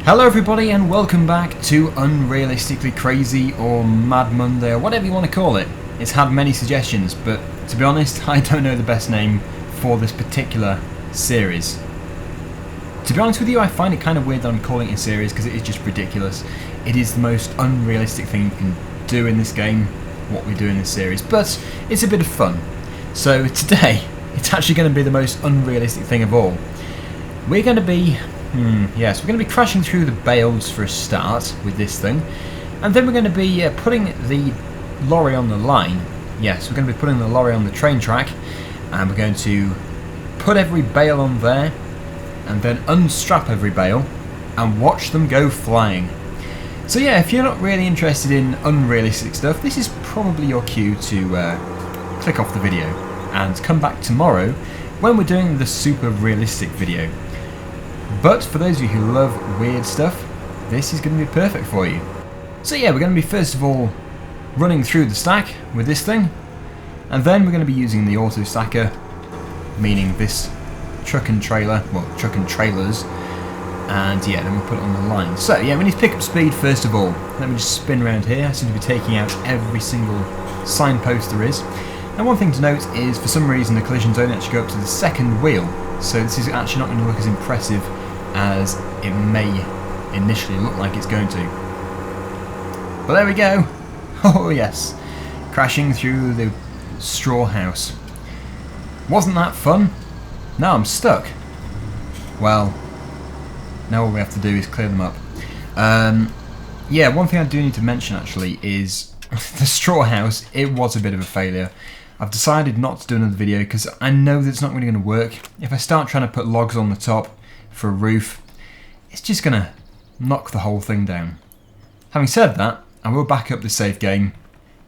Hello everybody and welcome back to Unrealistically Crazy or Mad Monday or whatever you want to call it. It's had many suggestions, but to be honest I don't know the best name for this particular series. To be honest with you, I find it kind of weird that I'm calling it a series because it is just ridiculous. It is the most unrealistic thing you can do in this game, what we do in this series, but it's a bit of fun. So today, it's actually going to be the most unrealistic thing of all. We're going to be we're going to be crashing through the Bales for a start with this thing, and then we're going to be putting the lorry on the line. Yes, we're going to be putting the lorry on the train track, and we're going to put every bale on there, and then unstrap every bale, and watch them go flying. So yeah, if you're not really interested in unrealistic stuff, this is probably your cue to click off the video, and come back tomorrow when we're doing the super realistic video. But for those of you who love weird stuff, this is going to be perfect for you. So yeah, we're going to be first of all running through the stack with this thing, and then we're going to be using the auto stacker, meaning this truck and trailers, and yeah, then we'll put it on the line. So yeah, we need to pick up speed first of all. Let me just spin around here. I seem to be taking out every single signpost there is. And one thing to note is, for some reason, the collisions only actually go up to the second wheel, so this is actually not going to look as impressive as it may initially look like it's going to. But there we go. Oh yes, crashing through the straw house. Wasn't that fun? Now I'm stuck. Well, now all we have to do is clear them up. Yeah, one thing I do need to mention actually is the straw house. It was a bit of a failure. I've decided not to do another video because I know that it's not really going to work. If I start trying to put logs on the top for a roof, it's just going to knock the whole thing down. Having said that, I will back up the save game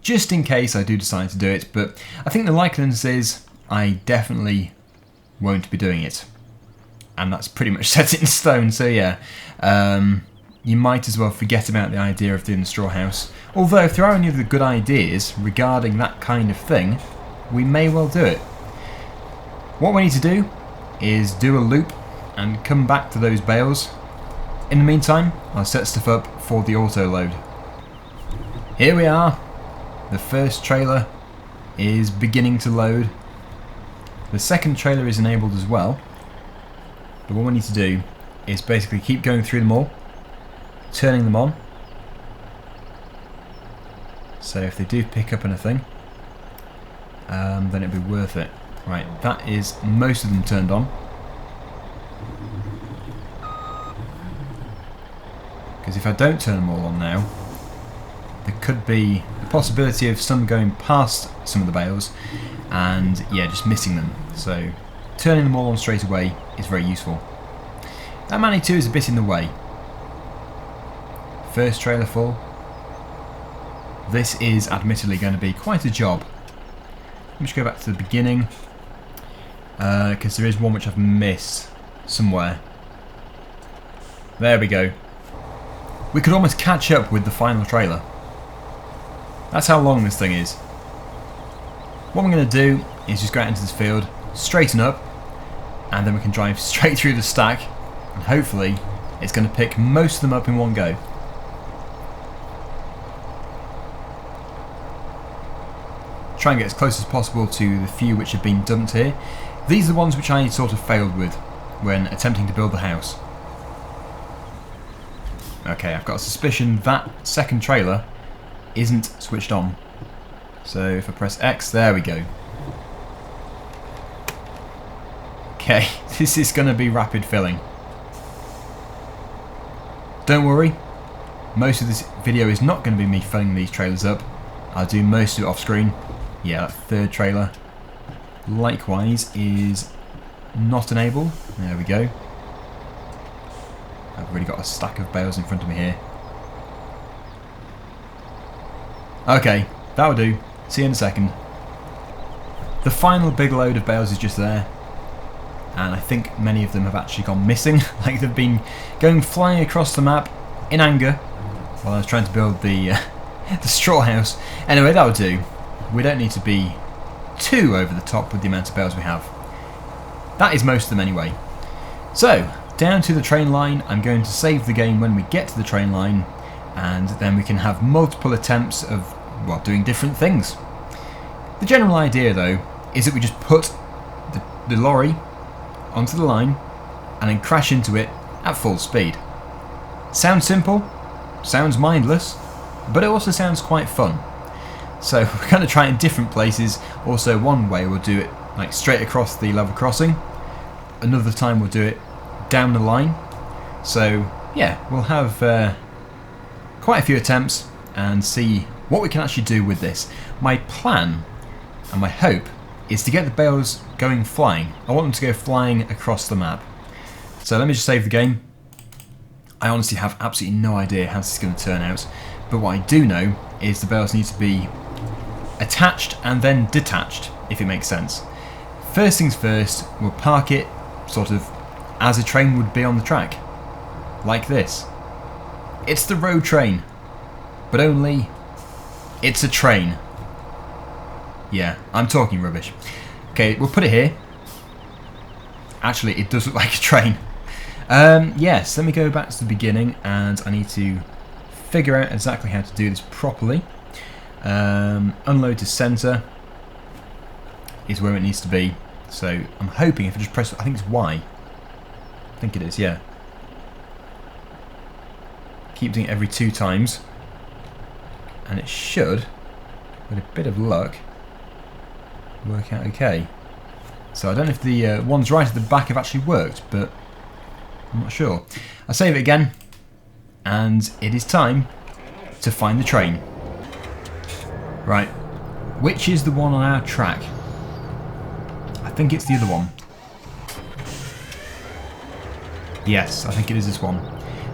just in case I do decide to do it, but I think the likeliness is I definitely won't be doing it. And that's pretty much set in stone, so yeah. You might as well forget about the idea of doing the straw house. Although if there are any other good ideas regarding that kind of thing, we may well do it. What we need to do is do a loop and come back to those bales. In the meantime, I'll set stuff up for the auto load. Here we are. The first trailer is beginning to load. The second trailer is enabled as well. But what we need to do is basically keep going through them all, turning them on. So if they do pick up anything, then it'll be worth it. Right, that is most of them turned on. Because if I don't turn them all on now, there could be the possibility of some going past some of the bales and yeah, just missing them. So turning them all on straight away is very useful. That Manny 2 is a bit in the way. First trailer full. This is admittedly going to be quite a job. Let me just go back to the beginning, because there is one which I've missed somewhere. There we go. We could almost catch up with the final trailer. That's how long this thing is. What I'm going to do is just go out into this field, straighten up, and then we can drive straight through the stack, and hopefully it's going to pick most of them up in one go. Try and get as close as possible to the few which have been dumped here. These are the ones which I sort of failed with when attempting to build the house. Okay, I've got a suspicion that second trailer isn't switched on. So if I press X, there we go. Okay, this is going to be rapid filling. Don't worry, most of this video is not going to be me filling these trailers up. I'll do most of it off screen. Yeah, that third trailer likewise is not enabled. There we go. I've really got a stack of bales in front of me here. Okay, that'll do. See you in a second. The final big load of bales is just there, and I think many of them have actually gone missing. Like they've been going flying across the map in anger while I was trying to build the straw house. Anyway, that'll do. We don't need to be too over the top with the amount of bales we have. That is most of them anyway. So, down to the train line. I'm going to save the game when we get to the train line, and then we can have multiple attempts of, well, doing different things. The general idea though is that we just put the lorry onto the line and then crash into it at full speed. Sounds simple, sounds mindless, but it also sounds quite fun. So we're going to try it in different places. Also, one way we'll do it like straight across the level crossing, another time we'll do it down the line. So yeah, we'll have quite a few attempts and see what we can actually do with this. My plan and my hope is to get the bales going flying. I want them to go flying across the map. So let me just save the game. I honestly have absolutely no idea how this is going to turn out, but what I do know is the bales need to be attached and then detached, if it makes sense. First things first, we'll park it sort of as a train would be on the track, like this. It's the road train, but only it's a train. Yeah, I'm talking rubbish. Okay, we'll put it here. Actually, it does look like a train. Yes, let me go back to the beginning, and I need to figure out exactly how to do this properly. Unload to centre is where it needs to be. So I'm hoping if I just press, I think it's Y. I think it is, yeah. Keep doing it every 2 times, and it should, with a bit of luck, work out okay. So I don't know if the ones right at the back have actually worked, but I'm not sure. I'll save it again, and it is time to find the train. Right, which is the one on our track? I think it's the other one. Yes, I think it is this one.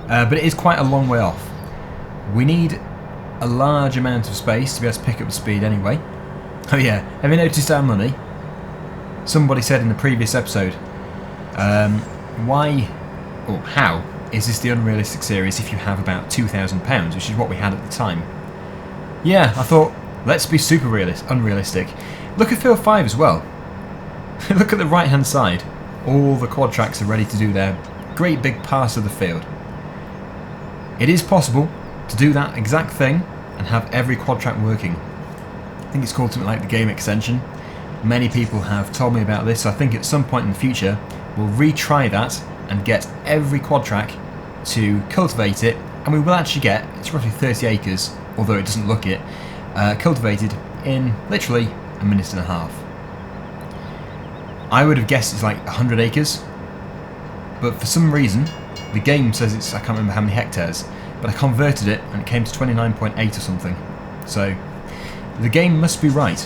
But it is quite a long way off. We need a large amount of space to be able to pick up the speed anyway. Oh yeah, have you noticed our money? Somebody said in the previous episode, why, or how, is this the Unrealistic series if you have about £2,000, which is what we had at the time? Yeah, I thought, let's be super unrealistic. Look at field 5 as well. Look at the right hand side. All the quad tracks are ready to do their great big pass of the field. It is possible to do that exact thing and have every quad track working. I think it's called something like the game extension. Many people have told me about this, so I think at some point in the future we'll retry that and get every quad track to cultivate it, and we will actually get, it's roughly 30 acres, although it doesn't look it, cultivated in literally a minute and a half. I would have guessed it's like 100 acres, but for some reason the game says it's, I can't remember how many hectares, but I converted it and it came to 29.8 or something. So the game must be right.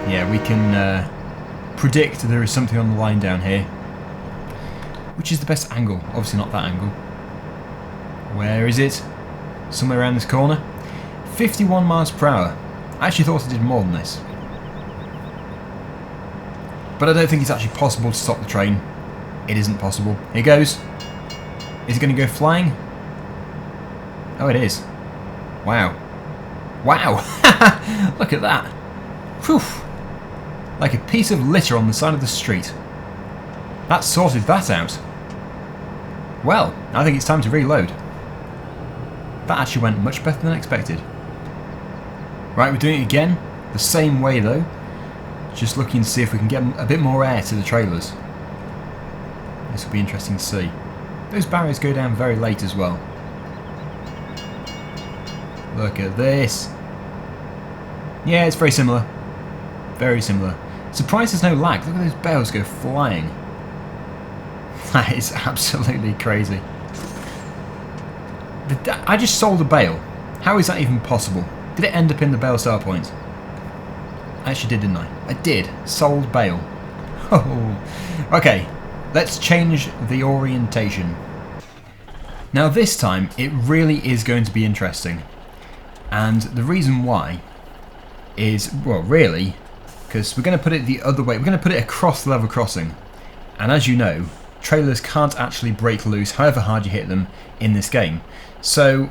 Yeah, we can predict there is something on the line down here. Which is the best angle? Obviously not that angle. Where is it? Somewhere around this corner. 51 miles per hour. I actually thought it did more than this. But I don't think it's actually possible to stop the train. It isn't possible. Here goes. Is it going to go flying? Oh, it is. Wow. Wow! Look at that. Whew. Like a piece of litter on the side of the street. That sorted that out. Well, I think it's time to reload. That actually went much better than expected. Right, we're doing it again. The same way though. Just looking to see if we can get a bit more air to the trailers. This will be interesting to see. Those barriers go down very late as well. Look at this. Yeah, it's very similar. Very similar. Surprised there's no lag. Look at those bales go flying. That is absolutely crazy. I just sold a bale. How is that even possible? Did it end up in the bale star point? I actually did, didn't I? I did. Sold bale. Oh. Okay, let's change the orientation. Now this time, it really is going to be interesting. And the reason why is, well, really, because we're going to put it the other way. We're going to put it across the level crossing. And as you know, trailers can't actually break loose however hard you hit them in this game. So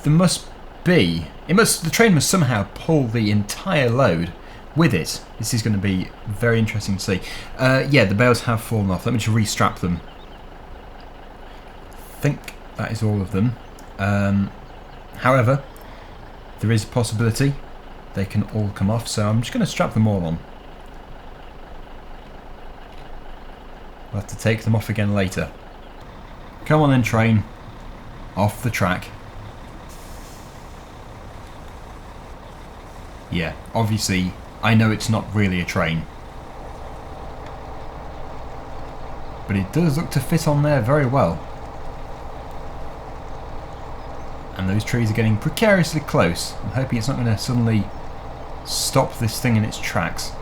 there must be, the train must somehow pull the entire load with it. This is going to be very interesting to see. Yeah, the bales have fallen off. Let me just restrap them. I think that is all of them. However, there is a possibility they can all come off, so I'm just going to strap them all on. We'll have to take them off again later. Come on then, train. Off the track. Yeah, obviously, I know it's not really a train. But it does look to fit on there very well. And those trees are getting precariously close. I'm hoping it's not going to suddenly stop this thing in its tracks.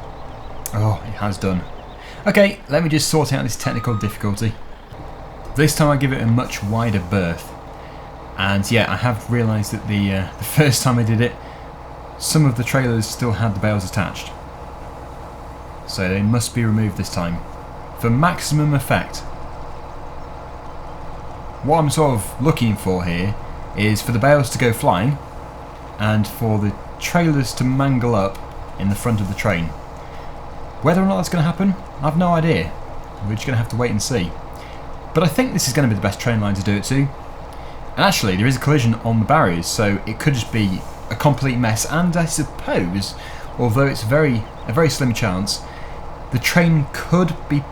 Oh, it has done. Okay, let me just sort out this technical difficulty. This time I give it a much wider berth. And yeah, I have realised that the first time I did it, some of the trailers still had the bales attached. So they must be removed this time, for maximum effect. What I'm sort of looking for here is for the bales to go flying, and for the trailers to mangle up in the front of the train. Whether or not that's going to happen, I've no idea. We're just going to have to wait and see. But I think this is going to be the best train line to do it to. And actually, there is a collision on the barriers, so it could just be a complete mess. And I suppose, although it's a very slim chance, the train could be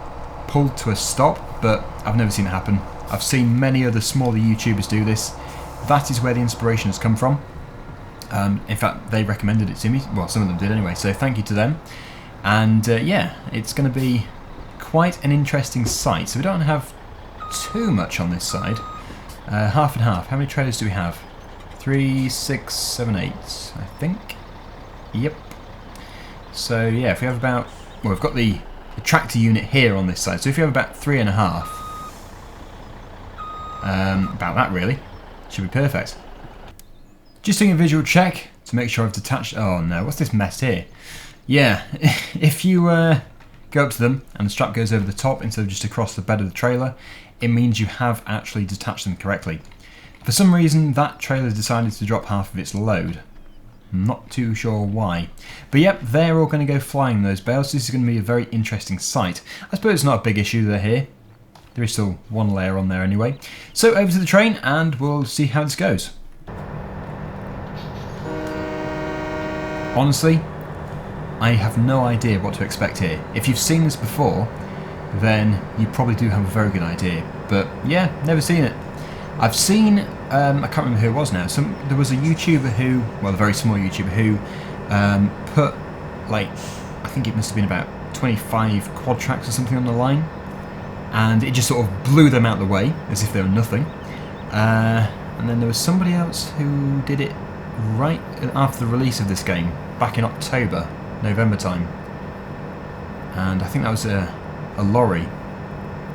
pulled to a stop, but I've never seen it happen. I've seen many other smaller YouTubers do this. That is where the inspiration has come from. In fact, they recommended it to me. Well, some of them did anyway, so thank you to them. And yeah, it's going to be quite an interesting sight. So we don't have too much on this side. Half and half. How many trailers do we have? 3, 6, 7, 8, I think. Yep. So yeah, if we have about... Well, we've got the tractor unit here on this side. So if you have about 3.5... about that really. Should be perfect. Just doing a visual check to make sure I've detached... Oh no, what's this mess here? Yeah, if you go up to them and the strap goes over the top instead of just across the bed of the trailer, it means you have actually detached them correctly. For some reason, that trailer decided to drop half of its load. I'm not too sure why. But yep, they're all going to go flying, those bales. This is going to be a very interesting sight. I suppose it's not a big issue they're here. There is still one layer on there anyway. So over to the train and we'll see how this goes. Honestly, I have no idea what to expect here. If you've seen this before, then you probably do have a very good idea. But yeah, never seen it. I've seen, I can't remember who it was now, there was a YouTuber who, well, a very small YouTuber who put, like, I think it must have been about 25 quad tracks or something on the line, and it just sort of blew them out of the way, as if they were nothing. And then there was somebody else who did it right after the release of this game, back in October, November time. And I think that was a lorry,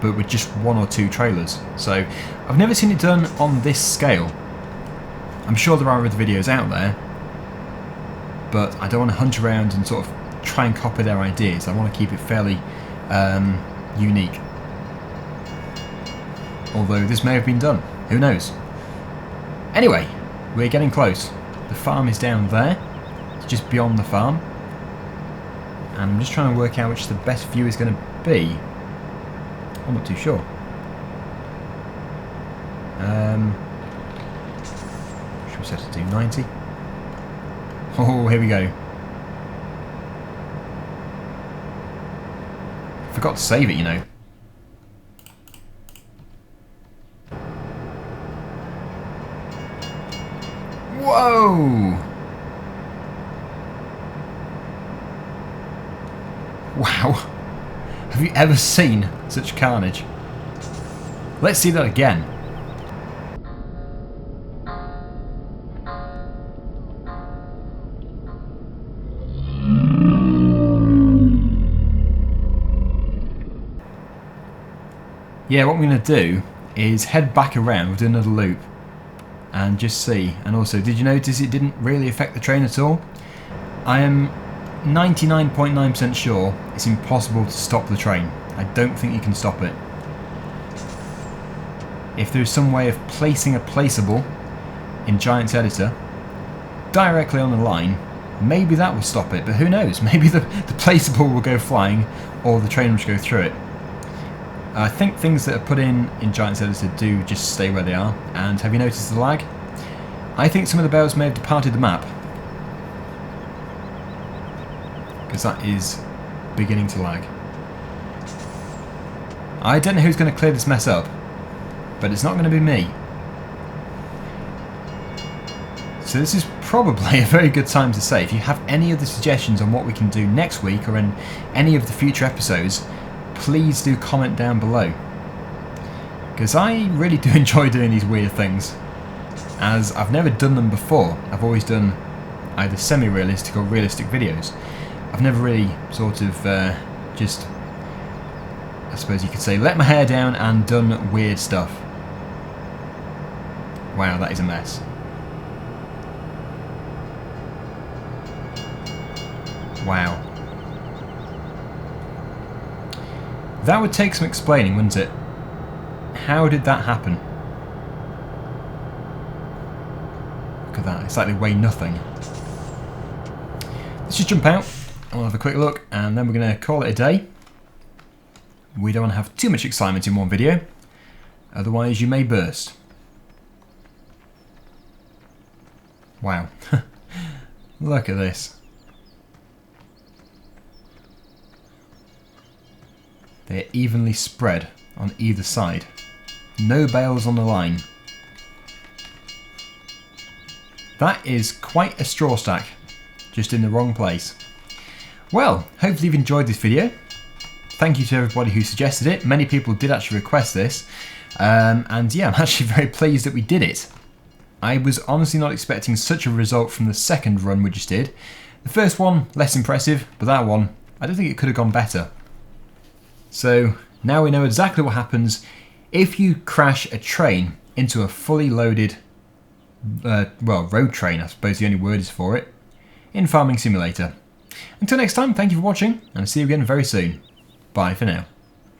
but with just 1 or 2 trailers. So I've never seen it done on this scale. I'm sure there are other videos out there, but I don't want to hunt around and sort of try and copy their ideas. I want to keep it fairly unique. Although this may have been done, who knows. Anyway, we're getting close. The farm is down there, it's just beyond the farm, and I'm just trying to work out which the best view is going to be. I'm not too sure. Should we set it to 90? Oh, here we go. Forgot to save it, you know. Whoa! Wow. Have you ever seen such carnage? Let's see that again. Yeah, what I'm going to do is head back around, we'll do another loop and just see. And also, did you notice it didn't really affect the train at all? I am 99.9% sure it's impossible to stop the train. I don't think you can stop it. If there's some way of placing a placeable in Giant's editor directly on the line, maybe that will stop it, but who knows? Maybe the placeable will go flying, or the train will just go through it. I think things that are put in Giant's Editor do just stay where they are. And have you noticed the lag? I think some of the bales may have departed the map, because that is beginning to lag. I don't know who's going to clear this mess up, but it's not going to be me. So this is probably a very good time to say, if you have any other suggestions on what we can do next week or in any of the future episodes, please do comment down below. Because I really do enjoy doing these weird things, as I've never done them before. I've always done either semi-realistic or realistic videos. I've never really sort of just, I suppose you could say, let my hair down and done weird stuff. Wow, that is a mess. Wow. That would take some explaining, wouldn't it? How did that happen? Look at that, it's like they weigh nothing. Let's just jump out and we'll have a quick look, and then we're going to call it a day. We don't want to have too much excitement in one video, otherwise you may burst. Wow. Look at this. They're evenly spread on either side. No bales on the line. That is quite a straw stack, just in the wrong place. Well, hopefully you've enjoyed this video. Thank you to everybody who suggested it. Many people did actually request this. And yeah, I'm actually very pleased that we did it. I was honestly not expecting such a result from the second run we just did. The first one, less impressive, but that one, I don't think it could have gone better. So now we know exactly what happens if you crash a train into a fully loaded, well, road train, I suppose the only word is for it, in Farming Simulator. Until next time, thank you for watching, and I'll see you again very soon. Bye for now.